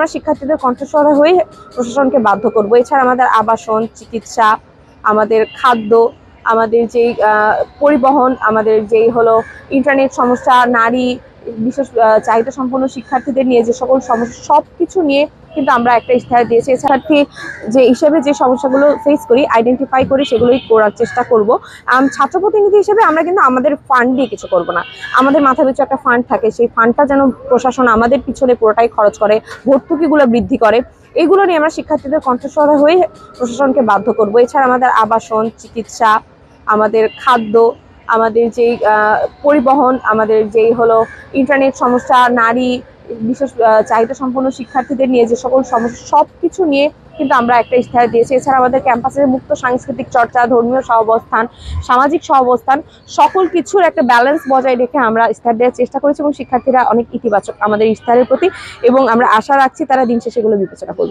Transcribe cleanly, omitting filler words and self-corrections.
আমরা শিক্ষার্থীদের কণ্ঠস্বর হয়ে প্রশাসনকে বাধ্য করব। এছাড়া আমাদের আবাসন, চিকিৎসা, আমাদের খাদ্য, আমাদের যেই পরিবহন, আমাদের যেই হলো ইন্টারনেট সমস্যা, নারী, বিশেষ চাহিদা সম্পন্ন শিক্ষার্থীদের নিয়ে যে সকল সমস্যা, সবকিছু নিয়ে কিন্তু আমরা একটা ইশতেহার দিয়েছি। শিক্ষার্থী যে হিসেবে যে সমস্যাগুলো ফেস করি, আইডেন্টিফাই করি, সেগুলোই করার চেষ্টা করব। ছাত্র প্রতিনিধি হিসেবে আমরা কিন্তু আমাদের ফান্ড দিয়ে কিছু করব না। আমাদের মাথা পিছু একটা ফান্ড থাকে, সেই ফান্ডটা যেন প্রশাসন আমাদের পিছনে পুরোটাই খরচ করে, ভর্তুকিগুলো বৃদ্ধি করে। এগুলো নিয়ে আমরা শিক্ষার্থীদের কণ্ঠস্বর হয়ে প্রশাসনকে বাধ্য করব। এছাড়া আমাদের আবাসন, চিকিৎসা, আমাদের খাদ্য, আমাদের যেই পরিবহন, আমাদের যেই হলো ইন্টারনেট সমস্যা, নারী, বিশেষ চাহিদা সম্পন্ন শিক্ষার্থীদের নিয়ে যে সকল সমস্যা, সবকিছু নিয়ে কিন্তু আমরা একটা ইশতেহার দিয়েছি। এছাড়া আমাদের ক্যাম্পাসের মুক্ত সাংস্কৃতিক চর্চা, ধর্মীয় সহাবস্থান, সামাজিক সহাবস্থান, সকল কিছুর একটা ব্যালেন্স বজায় রেখে আমরা ইশতেহার দেওয়ার চেষ্টা করেছি এবং শিক্ষার্থীরা অনেক ইতিবাচক আমাদের ইশতেহারের প্রতি, এবং আমরা আশা রাখছি তারা দিন শেষে এগুলো বিবেচনা করবেন।